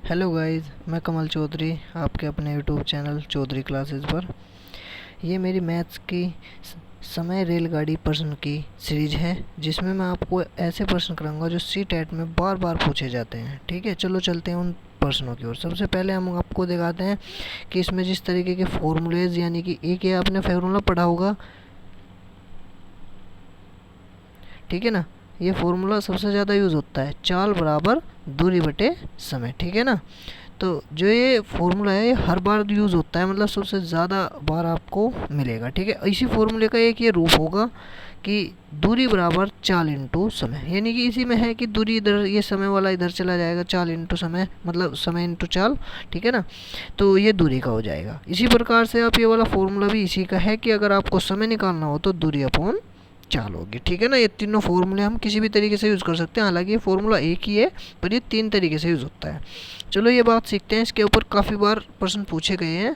Hello guys, मैं कमल चौधरी आपके अपने यूट्यूब चैनल चौधरी क्लासेस पर। ये मेरी मैथ्स की समय रेलगाड़ी प्रश्न की सीरीज है, जिसमें मैं आपको ऐसे प्रश्न कराऊंगा जो सी टेट में बार बार पूछे जाते हैं। ठीक है, चलो चलते हैं उन प्रश्नों की ओर। सबसे पहले हम आपको दिखाते हैं कि इसमें जिस तरीके के फॉर्मूलेज, यानी कि एक ये आपने फार्मूला पढ़ा होगा, ठीक है ना। ये फॉर्मूला सबसे ज़्यादा यूज़ होता है, चाल बराबर दूरी बटे समय। ठीक है ना। तो जो ये फॉर्मूला है ये हर बार यूज़ होता है, मतलब सबसे ज़्यादा बार आपको मिलेगा। ठीक है, इसी फॉर्मूले का एक ये रूप होगा कि दूरी बराबर चाल इंटू समय, यानी कि इसी में है कि दूरी इधर, ये समय वाला इधर चला जाएगा, चाल इंटू समय मतलब समय इंटू चाल। ठीक है ना, तो ये दूरी का हो जाएगा। इसी प्रकार से आप ये वाला फॉर्मूला भी इसी का है कि अगर आपको समय निकालना हो तो दूरी अपॉन चाल होगी। ठीक है ना, ये तीनों फॉर्मूले हम किसी भी तरीके से यूज़ कर सकते हैं, हालांकि ये फॉर्मूला एक ही है पर ये तीन तरीके से यूज़ होता है। चलो ये बात सीखते हैं। इसके ऊपर काफ़ी बार प्रश्न पूछे गए हैं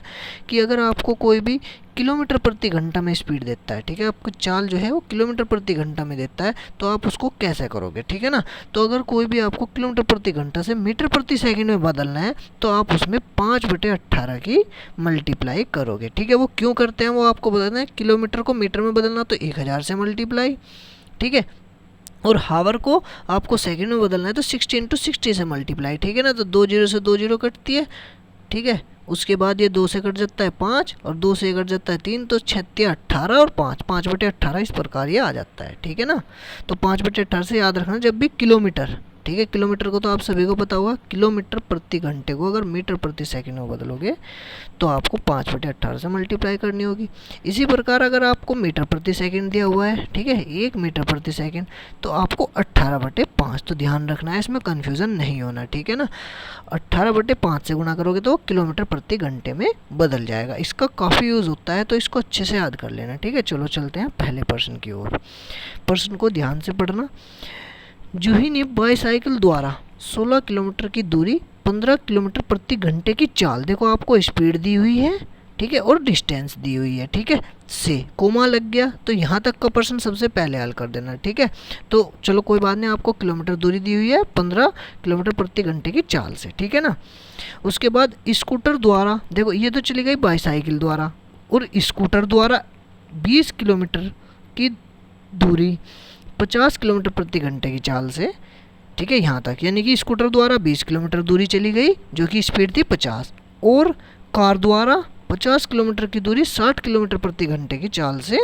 कि अगर आपको कोई भी किलोमीटर प्रति घंटा में स्पीड देता है, ठीक है, आपकी चाल जो है वो किलोमीटर प्रति घंटा में देता है, तो आप उसको कैसे करोगे। ठीक है ना, तो अगर कोई भी आपको किलोमीटर प्रति घंटा से मीटर प्रति सेकंड में बदलना है तो आप उसमें 5/18 की मल्टीप्लाई करोगे। ठीक है, वो क्यों करते हैं वो आपको बताते हैं। किलोमीटर को मीटर में बदलना तो 1000 से मल्टीप्लाई, ठीक है, और हावर को आपको सेकंड में बदलना है तो 60 × 60 से मल्टीप्लाई। ठीक है ना, तो 2 जीरो से 2 जीरो कटती है। ठीक है, उसके बाद ये 2 से कट जाता है 5 और 2 से कट जाता है 3, तो 6×18 और 5/18 इस प्रकार ये आ जाता है। ठीक है ना, तो 5/18 से याद रखना जब भी किलोमीटर, ठीक है, किलोमीटर को तो आप सभी को पता होगा, किलोमीटर प्रति घंटे को अगर मीटर प्रति सेकंड में बदलोगे तो आपको 5/18 से मल्टीप्लाई करनी होगी। इसी प्रकार अगर आपको मीटर प्रति सेकंड दिया हुआ है, ठीक है, 1 मीटर प्रति सेकंड, तो आपको 18/5, तो ध्यान रखना है, इसमें कन्फ्यूज़न नहीं होना। ठीक है ना, 18/5 से गुणा करोगे तो किलोमीटर प्रति घंटे में बदल जाएगा। इसका काफ़ी यूज़ होता है, तो इसको अच्छे से याद कर लेना। ठीक है, चलो चलते हैं पहले प्रश्न की ओर। प्रश्न को ध्यान से पढ़ना। जूही ने बाईसाइकिल द्वारा 16 किलोमीटर की दूरी 15 किलोमीटर प्रति घंटे की चाल, देखो आपको स्पीड दी हुई है, ठीक है, और डिस्टेंस दी हुई है, ठीक है, से कोमा लग गया तो यहाँ तक का प्रश्न सबसे पहले हल कर देना। ठीक है, तो चलो कोई बात नहीं, आपको किलोमीटर दूरी दी हुई है 15 किलोमीटर प्रति घंटे की चाल से। ठीक है ना, उसके बाद स्कूटर द्वारा, देखो ये तो चली गई बाईसाइकिल द्वारा, और स्कूटर द्वारा 20 किलोमीटर की दूरी 50 किलोमीटर प्रति घंटे की चाल से, ठीक है, यहाँ तक, यानी कि स्कूटर द्वारा 20 किलोमीटर दूरी चली गई जो कि स्पीड थी 50, और कार द्वारा 50 किलोमीटर की दूरी 60 किलोमीटर प्रति घंटे की चाल से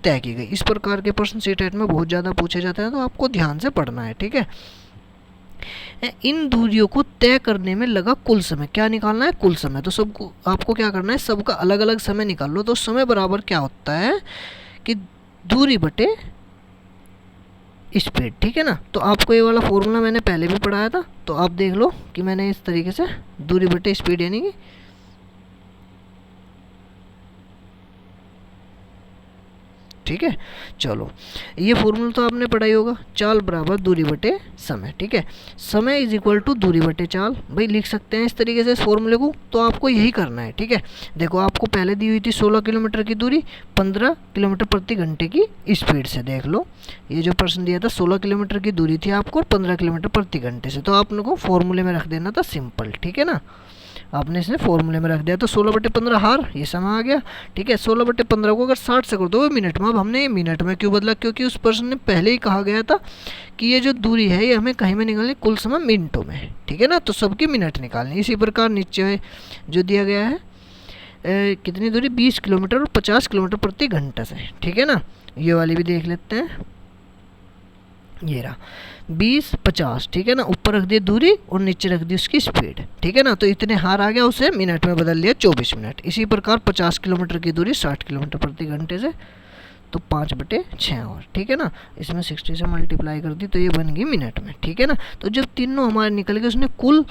तय की गई। इस प्रकार के प्रश्न सीटेट में बहुत ज़्यादा पूछे जाते हैं, तो आपको ध्यान से पढ़ना है। ठीक है, इन दूरियों को तय करने में लगा कुल समय, क्या निकालना है, कुल समय। तो सबको आपको क्या करना है, सबका अलग अलग समय निकाल लो। तो समय बराबर क्या होता है कि दूरी बटे स्पीड। ठीक है ना, तो आपको ये वाला फॉर्मूला मैंने पहले भी पढ़ाया था, तो आप देख लो कि मैंने इस तरीके से दूरी बटे स्पीड, यानी कि ठीक है, चलो ये फॉर्मूला तो आपने पढ़ा ही होगा, चाल बराबर दूरी बटे समय। ठीक है, समय इज इक्वल टू दूरी बटे चाल, भाई लिख सकते हैं इस तरीके से इस फॉर्मूले को। तो आपको यही करना है। ठीक है, देखो आपको पहले दी हुई थी 16 किलोमीटर की दूरी 15 किलोमीटर प्रति घंटे की स्पीड से। देख लो ये जो प्रश्न दिया था 16 किलोमीटर की दूरी थी आपको 15 किलोमीटर प्रति घंटे से, तो आपने को फॉर्मूले में रख देना था सिंपल। ठीक है ना, आपने इसे फॉर्मूले में रख दिया तो 16/15 हार, ये समय आ गया। ठीक है, 16/15 को अगर 60 से कर दो मिनट में, अब हमने ये मिनट में क्यों बदला, क्योंकि उस पर्सन ने पहले ही कहा गया था कि ये जो दूरी है ये हमें कहीं में निकालनी, कुल समय मिनटों में। ठीक है ना, तो सबकी मिनट निकालनी। इसी प्रकार नीचे जो दिया गया है कितनी दूरी, 20 किलोमीटर और 50 किलोमीटर प्रति घंटा से। ठीक है ना, ये वाली भी देख लेते हैं, ये रहा 20 50। ठीक है ना, ऊपर रख दी दूरी और नीचे रख दी उसकी स्पीड। ठीक है ना, तो इतने हार आ गया, उसे मिनट में बदल लिया 24 मिनट। इसी प्रकार 50 किलोमीटर की दूरी 60 किलोमीटर प्रति घंटे से, तो 5/6 और। ठीक है ना, इसमें 60 से मल्टीप्लाई कर दी तो ये बन गई मिनट में। ठीक है ना, तो जब तीनों हमारे निकल गए, उसने कुल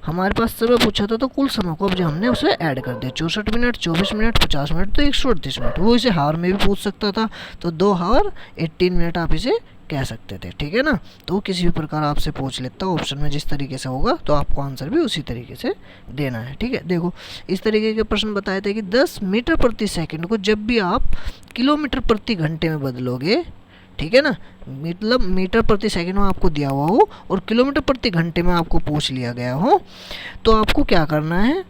हमारे पास समय पूछा था, तो कुल समय को अब जो हमने उसे ऐड कर दिया, 64 मिनट, 24 मिनट, 50 मिनट, तो 138 मिनट। वो इसे हावर में भी पूछ सकता था, तो 2 हावर 18 मिनट आप इसे कह सकते थे। ठीक है ना, तो वो किसी भी प्रकार आपसे पूछ लेता ऑप्शन में, जिस तरीके से होगा तो आपको आंसर भी उसी तरीके से देना है। ठीक है, देखो इस तरीके के प्रश्न बताए थे कि 10 मीटर प्रति सेकंड को जब भी आप किलोमीटर प्रति घंटे में बदलोगे, ठीक है ना, मतलब मीटर प्रति सेकंड में आपको दिया हुआ हो और किलोमीटर प्रति घंटे में आपको पूछ लिया गया हो, तो आपको क्या करना है,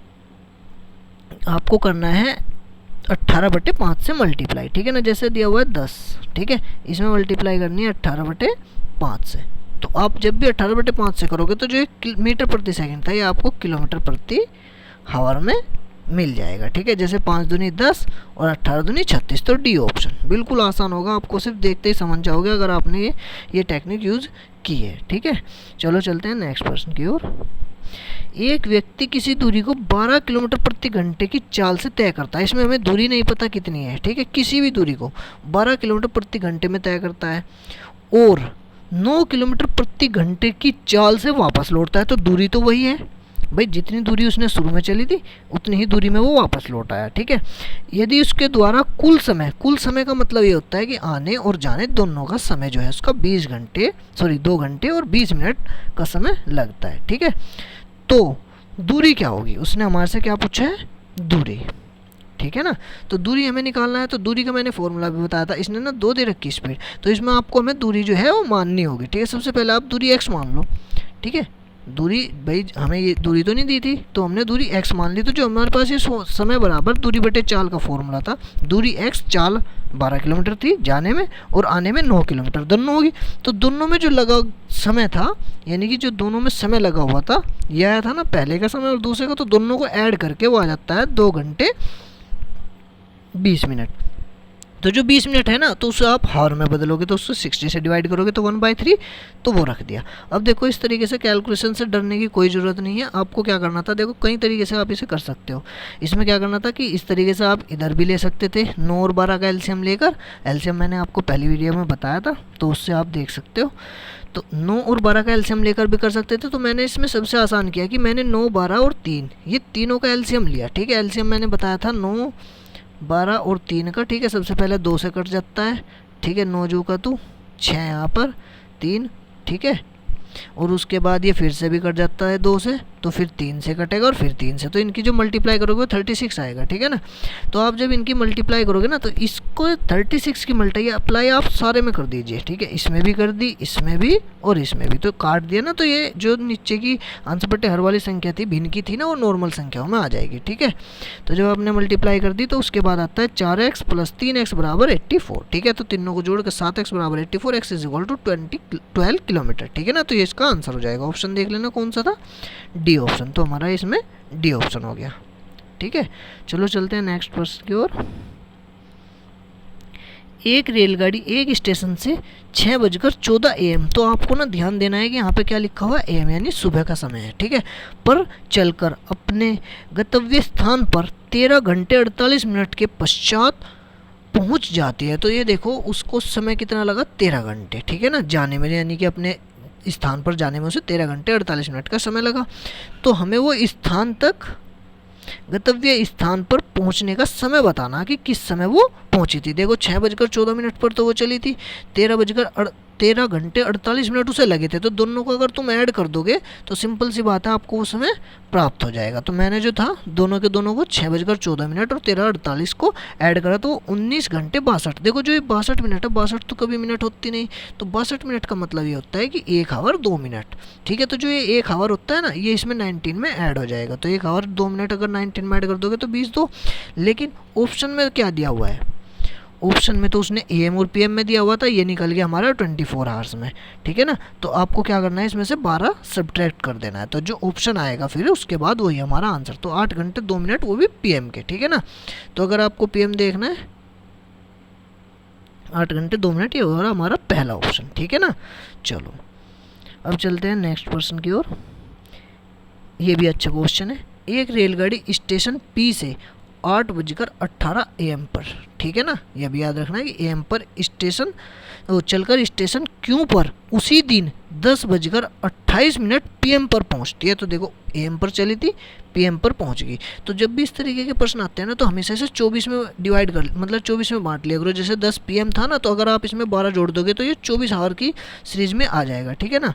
आपको करना है 18/5 से मल्टीप्लाई, ठीक है ना। जैसे दिया हुआ है 10, ठीक है, इसमें मल्टीप्लाई करनी है 18/5 से। तो आप जब भी 18/5 से करोगे तो जो मीटर प्रति सेकंड था ये आपको किलोमीटर प्रति हावर में मिल जाएगा, ठीक है। जैसे 5 दूनी 10 और 18 दूनी 36, तो डी ऑप्शन बिल्कुल आसान होगा, आपको सिर्फ देखते ही समझ जाओगे अगर आपने ये टेक्निक यूज़ की है, ठीक है। चलो चलते हैं नेक्स्ट प्रश्न की ओर। एक व्यक्ति किसी दूरी को 12 किलोमीटर प्रति घंटे की चाल से तय करता है, इसमें हमें दूरी नहीं पता कितनी है, ठीक है, किसी भी दूरी को 12 किलोमीटर प्रति घंटे में तय करता है और 9 किलोमीटर प्रति घंटे की चाल से वापस लौटता है, तो दूरी तो वही है भाई, जितनी दूरी उसने शुरू में चली थी उतनी ही दूरी में वो वापस लौट आया, ठीक है। यदि उसके द्वारा कुल समय का मतलब ये होता है कि आने और जाने दोनों का समय जो है उसका 2 घंटे और 20 मिनट का समय लगता है, ठीक है। तो दूरी क्या होगी, उसने हमारे से क्या पूछा है, दूरी, ठीक है ना। तो दूरी हमें निकालना है, तो दूरी का मैंने फॉर्मूला भी बताया था, इसने ना 2 दे रखी स्पीड, तो इसमें आपको हमें दूरी जो है वो माननी होगी, ठीक है। सबसे पहले आप दूरी x मान लो, ठीक है, दूरी भाई हमें ये दूरी तो नहीं दी थी तो हमने दूरी x मान ली, तो जो हमारे पास ये समय बराबर दूरी बटे चाल का फॉर्मूला था, दूरी x, चाल 12 किलोमीटर थी जाने में और आने में 9 किलोमीटर दोनों होगी, तो दोनों में जो लगा समय था, यानी कि जो दोनों में समय लगा हुआ था ये आया था ना पहले का समय और दूसरे का, तो दोनों को ऐड करके वो आ जाता है 2 घंटे 20 मिनट। तो जो 20 मिनट है ना, तो उसे आप हावर में बदलोगे तो उससे 60 से डिवाइड करोगे तो 1/3, तो वो रख दिया। अब देखो इस तरीके से कैलकुलेशन से डरने की कोई ज़रूरत नहीं है, आपको क्या करना था, देखो कई तरीके से आप इसे कर सकते हो। इसमें क्या करना था कि इस तरीके से आप इधर भी ले सकते थे, 9 और 12 का एलसीएम लेकर, एलसीएम मैंने आपको पहली वीडियो में बताया था तो उससे आप देख सकते हो। तो 9 और 12 का एलसीएम लेकर भी कर सकते थे, तो मैंने इसमें सबसे आसान किया कि मैंने 9, 12 और 3 ये तीनों का एलसीएम लिया, ठीक है। एलसीएम मैंने बताया था 9, 12 और 3 का, ठीक है। सबसे पहले 2 से कट जाता है, ठीक है, 9 जो का तो 6 यहाँ पर 3, ठीक है, और उसके बाद ये फिर से भी कट जाता है 2 से, तो फिर 3 से कटेगा और फिर 3 से, तो इनकी जो मल्टीप्लाई करोगे वो 36 आएगा, ठीक है ना। तो आप जब इनकी मल्टीप्लाई करोगे ना तो इसको 36 की मल्टीप्लाई आप सारे में कर दीजिए, ठीक है, इसमें भी कर दी, इसमें भी और इसमें भी, तो काट दिया ना, तो ये जो नीचे की आंसर बटे हर वाली संख्या थी भिन्न की थी ना, वो नॉर्मल संख्याओं में आ जाएगी, ठीक है। तो जब आपने मल्टीप्लाई कर दी तो उसके बाद आता है 4x + 3x = 84, ठीक है। तो तीनों को जोड़ कर 7x = 84, x = 12 किलोमीटर, ठीक है ना। तो ये इसका आंसर हो जाएगा। ऑप्शन देख लेना कौन सा था, डी ऑप्शन, तो हमारा इसमें डी ऑप्शन हो गया, ठीक है। चलो चलते हैं नेक्स्ट प्रश्न की ओर। एक रेलगाड़ी एक स्टेशन से 6:14 AM, तो आपको ना ध्यान देना है कि यहाँ पे क्या लिखा हुआ है, AM यानी सुबह का समय है, ठीक है, पर चलकर अपने गंतव्य स्थान पर 13 घंटे 48 मिनट के पश्चात पहुँच जाती है। तो ये देखो उसको समय कितना लगा, 13 घंटे, ठीक है ना, जाने में, यानी कि अपने स्थान पर जाने में उसे 13 घंटे 48 मिनट का समय लगा। तो हमें वो स्थान तक, गंतव्य स्थान पर पहुंचने का समय बताना कि किस समय वो पहुंची थी। देखो 6:14 पर तो वो चली थी, 13 घंटे 48 मिनट उसे लगे थे, तो दोनों को अगर तुम ऐड कर दोगे तो सिंपल सी बात है आपको वो समय प्राप्त हो जाएगा। तो मैंने जो था दोनों के दोनों को 6:14 और 13:48 को ऐड करा तो 19 घंटे 62। देखो जो ये 62 मिनट है, 62 तो कभी मिनट होती नहीं, तो 62 मिनट का मतलब ये होता है कि 1 आवर 2 मिनट, ठीक है। तो जो ये 1 आवर होता है ना, ये इसमें 19 में ऐड हो जाएगा, तो 1 आवर 2 मिनट अगर 19 में ऐड कर दोगे तो 20 दो। लेकिन ऑप्शन में क्या दिया हुआ है, ऑप्शन में तो उसने AM और PM में दिया हुआ था, ये निकल गया हमारा 24 आवर्स में, ठीक है ना। तो आपको क्या करना है, इसमें से 12 सब्ट्रैक्ट कर देना है, तो जो ऑप्शन आएगा फिर उसके बाद वही हमारा आंसर। तो 8 घंटे 2 मिनट वो भी PM के, ठीक है ना। तो अगर आपको PM देखना है 8 घंटे 2 मिनट, ये हो रहा हमारा पहला ऑप्शन, ठीक है ना। चलो अब चलते हैं नेक्स्ट प्रश्न की ओर। ये भी अच्छा क्वेश्चन है। एक रेलगाड़ी स्टेशन P से 8:18 AM पर, ठीक है ना, यह भी याद रखना है कि AM पर स्टेशन चलकर स्टेशन Q पर उसी दिन 10:28 PM पर पहुंचती है। तो देखो AM पर चली थी, PM पर पहुंच गई। तो जब भी इस तरीके के प्रश्न आते हैं ना, तो हमेशा से 24 में डिवाइड कर, मतलब 24 में बांट लिया करो। जैसे 10 PM था ना, तो अगर आप इसमें 12 जोड़ दोगे तो ये 24 आवर की सीरीज में आ जाएगा, ठीक है ना।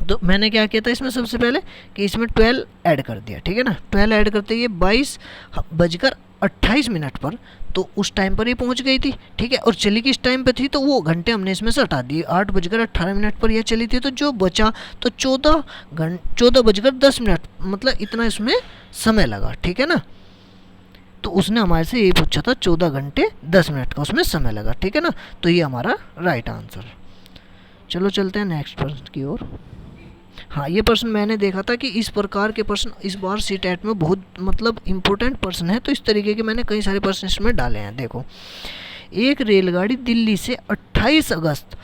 तो मैंने क्या किया था इसमें सबसे पहले कि इसमें 12 ऐड कर दिया, ठीक है ना। 12 ऐड करते ही 22 28 मिनट पर, तो उस टाइम पर ये पहुंच गई थी, ठीक है। और चली किस टाइम पे थी, तो वो घंटे हमने इसमें से हटा दिए, 8:18 पर यह चली थी, तो जो बचा तो 14:10, मतलब इतना इसमें समय लगा, ठीक है ना। तो उसने हमारे से यही पूछा था 14 घंटे 10 मिनट का उसमें समय लगा, ठीक है ना। तो ये हमारा राइट आंसर। चलो चलते हैं नेक्स्ट प्रश्न की ओर। हाँ, ये प्रश्न मैंने देखा था कि इस प्रकार के प्रश्न इस बार सीटेट में बहुत मतलब इम्पोर्टेंट प्रश्न है, तो इस तरीके के मैंने कई सारे प्रश्न इसमें डाले हैं। देखो, एक रेलगाड़ी दिल्ली से 28 अगस्त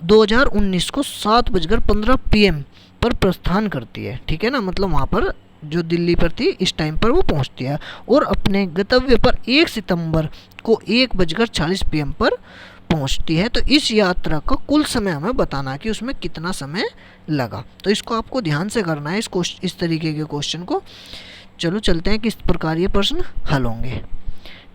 2019 को 7:15 PM पर प्रस्थान करती है, ठीक है ना। मतलब वहाँ पर जो दिल्ली पर थी इस टाइम पर वो पहुँचती है, और अपने गंतव्य पर 1 सितंबर को 1:40 PM पर पहुंचती है। तो इस यात्रा का कुल समय हमें बताना है कि उसमें कितना समय लगा। तो इसको आपको ध्यान से करना है, इस तरीके के क्वेश्चन को। चलो चलते हैं किस प्रकार ये प्रश्न हल होंगे।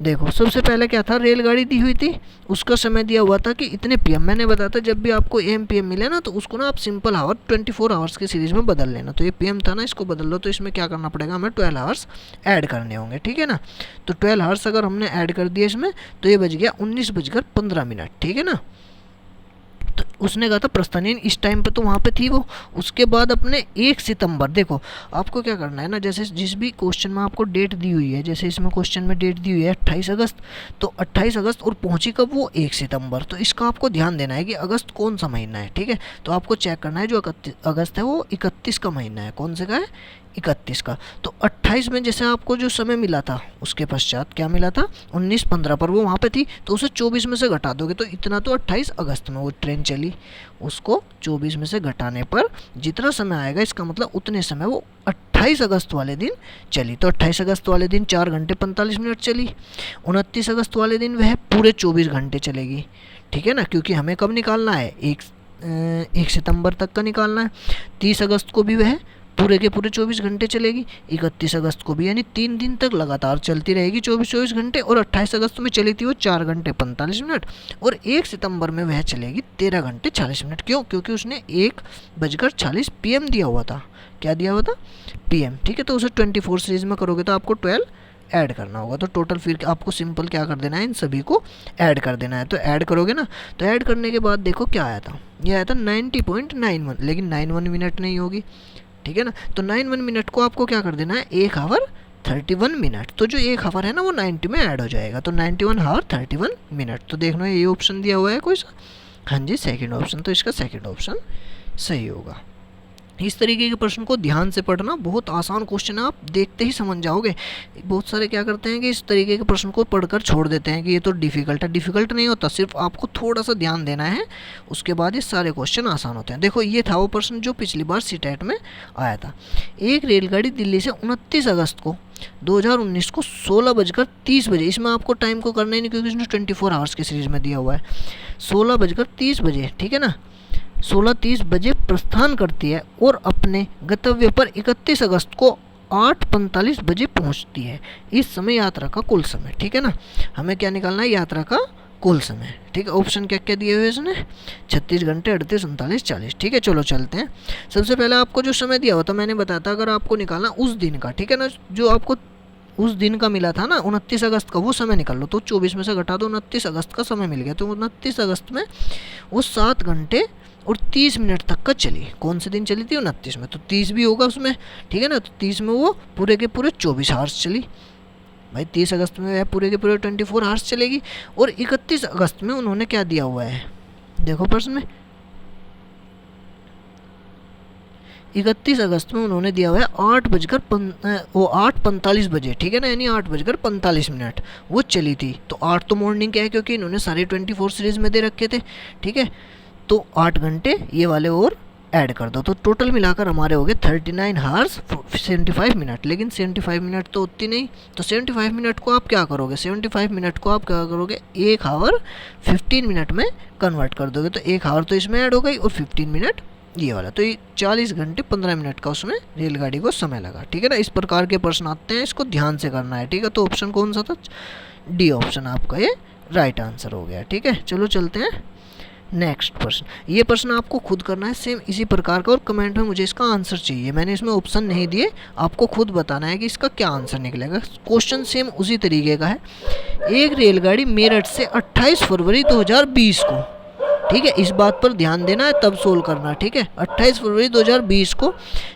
देखो, सबसे पहले क्या था, रेलगाड़ी दी हुई थी, उसका समय दिया हुआ था कि इतने PM। मैंने बताया था जब भी आपको AM PM मिले ना, तो उसको ना आप सिंपल आवर 24 आवर्स की सीरीज़ में बदल लेना। तो ये PM था ना, इसको बदल लो, तो इसमें क्या करना पड़ेगा, हमें 12 आवर्स ऐड करने होंगे, ठीक है ना। तो 12 आवर्स अगर हमने ऐड कर दिए इसमें, तो ये बज गया 19:15, ठीक है ना। तो उसने कहा था प्रस्थानीय इस टाइम पे, तो वहाँ पे थी वो। उसके बाद अपने 1 सितंबर, देखो आपको क्या करना है ना, जैसे जिस भी क्वेश्चन में आपको डेट दी हुई है, जैसे इसमें क्वेश्चन में डेट दी हुई है 28 अगस्त, तो 28 अगस्त और पहुंची कब, वो 1 सितंबर। तो इसका आपको ध्यान देना है कि अगस्त कौन सा महीना है, ठीक है। तो आपको चेक करना है जो 31 अगस्त है वो 31 का महीना है, कौन से का है, 31 का। तो 28 में जैसे आपको जो समय मिला था, उसके पश्चात क्या मिला था, 19:15 पर वो वहाँ पे थी, तो उसे 24 में से घटा दोगे तो इतना, तो 28 अगस्त में वो ट्रेन चली, उसको 24 में से घटाने पर जितना समय आएगा, इसका मतलब उतने समय वो 28 अगस्त वाले दिन चली। तो 28 अगस्त वाले दिन 4 घंटे 45 मिनट चली। 29 अगस्त वाले दिन वह पूरे 24 घंटे चलेगी, ठीक है ना, क्योंकि हमें कब निकालना है, 1 सितंबर तक का निकालना है। 30 अगस्त को भी वह पूरे के पूरे 24 घंटे चलेगी। 31 अगस्त को भी, यानी 3 दिन तक लगातार चलती रहेगी 24 घंटे। और 28 अगस्त में चली थी वो 4 घंटे 45 मिनट, और 1 सितंबर में वह चलेगी 13 घंटे 40 मिनट। क्यों, क्योंकि उसने 1:40 PM दिया हुआ था। क्या दिया हुआ था, PM, ठीक है। तो उसे 24 सीरीज में करोगे तो आपको 12 ऐड करना होगा। तो टोटल फिर आपको सिंपल क्या कर देना है, इन सभी को ऐड कर देना है। तो ऐड करोगे ना, तो ऐड करने के बाद देखो क्या आया था, ये आया था 90.91, लेकिन 91 मिनट नहीं होगी, ठीक है ना। तो 91 मिनट को आपको क्या कर देना है, 1 आवर 31 मिनट। तो जो 1 आवर है ना वो 90 में ऐड हो जाएगा, तो 91 आवर 31 मिनट। तो देखना ये ऑप्शन दिया हुआ है कोई सा, हाँ जी सेकंड ऑप्शन, तो इसका सेकंड ऑप्शन सही होगा। इस तरीके के प्रश्न को ध्यान से पढ़ना, बहुत आसान क्वेश्चन है, आप देखते ही समझ जाओगे। बहुत सारे क्या करते हैं कि इस तरीके के प्रश्न को पढ़कर छोड़ देते हैं कि ये तो डिफ़िकल्ट है। डिफ़िकल्ट नहीं होता, सिर्फ आपको थोड़ा सा ध्यान देना है, उसके बाद ये सारे क्वेश्चन आसान होते हैं। देखो, ये था वो प्रश्न जो पिछली बार सीटेट में आया था। एक रेलगाड़ी दिल्ली से 29 अगस्त को 2019 को 16:30 बजे, इसमें आपको टाइम को करना ही नहीं क्योंकि इसने 24 आवर्स की सीरीज में दिया हुआ है, 16:30 बजे, ठीक है ना, 16:30 बजे प्रस्थान करती है और अपने गंतव्य पर 31 अगस्त को 8:45 बजे पहुंचती है। इस समय यात्रा का कुल समय, ठीक है ना। हमें क्या निकालना है, यात्रा का कुल समय, ठीक है। ऑप्शन क्या क्या दिए हुए इसने, 36 घंटे 38 39 40, ठीक है। चलो चलते हैं। सबसे पहले आपको जो समय दिया हुआ था, मैंने बताया था अगर आपको निकालना उस दिन का, ठीक है ना, जो आपको उस दिन का मिला था ना 29 अगस्त का, वो समय निकाल लो। तो 24 में से घटा दो, 29 अगस्त का समय मिल गया। तो 29 अगस्त में वो 7 घंटे और 30 मिनट तक का चली। कौन से दिन चली थी, 29 में, तो 30 भी होगा उसमें, ठीक है ना। तो 30 में वो पूरे के पूरे 24 आवर्स चली भाई। 30 अगस्त में वह पूरे के पूरे 24 आवर्स चलेगी। और 31 अगस्त में उन्होंने क्या दिया हुआ है, देखो प्रश्न में 31 अगस्त में उन्होंने दिया हुआ है 8:45 बजे, ठीक है ना, यानी 8:45 मिनट वो चली थी। तो 8 तो मॉर्निंग का है क्योंकि इन्होंने सारे 24 सीरीज में दे रखे थे, ठीक है। तो 8 घंटे ये वाले और ऐड कर दो, तो टोटल मिलाकर हमारे हो गए 39 हावर्स 75 मिनट। लेकिन 75 मिनट तो उतनी नहीं, तो 75 मिनट को आप क्या करोगे, 75 मिनट को आप क्या करोगे, 1 आवर 15 मिनट में कन्वर्ट कर दोगे। तो 1 आवर तो इसमें ऐड हो गई और 15 मिनट ये वाला, तो ये 40 घंटे 15 मिनट का उसमें रेलगाड़ी को समय लगा, ठीक है ना। इस प्रकार के प्रश्न आते हैं, इसको ध्यान से करना है, ठीक है। तो ऑप्शन कौन सा था, डी ऑप्शन आपका ये राइट आंसर हो गया, ठीक है। चलो चलते हैं नेक्स्ट प्रश्न, ये प्रश्न आपको खुद करना है सेम इसी प्रकार का, और कमेंट में मुझे इसका आंसर चाहिए। मैंने इसमें ऑप्शन नहीं दिए, आपको खुद बताना है कि इसका क्या आंसर निकलेगा। क्वेश्चन सेम उसी तरीके का है। एक रेलगाड़ी मेरठ से 28 फरवरी 2020 को, ठीक है, इस बात पर ध्यान देना है तब सोल्व करना, ठीक है। 28 फरवरी 2020 को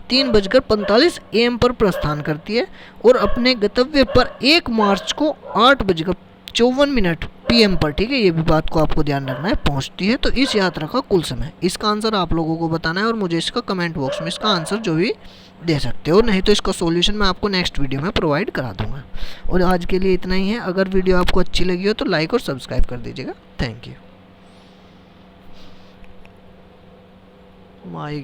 3:45 AM पर प्रस्थान करती है और अपने गंतव्य पर 1 मार्च को 8:54 PM पर, ठीक है, ये भी बात को आपको ध्यान रखना है, पहुंचती है। तो इस यात्रा का कुल समय, इसका आंसर आप लोगों को बताना है और मुझे इसका कमेंट बॉक्स में इसका आंसर जो भी दे सकते हो, नहीं तो इसका सॉल्यूशन मैं आपको नेक्स्ट वीडियो में प्रोवाइड करा दूंगा। और आज के लिए इतना ही है। अगर वीडियो आपको अच्छी लगी हो तो लाइक और सब्सक्राइब कर दीजिएगा। Thank you. माय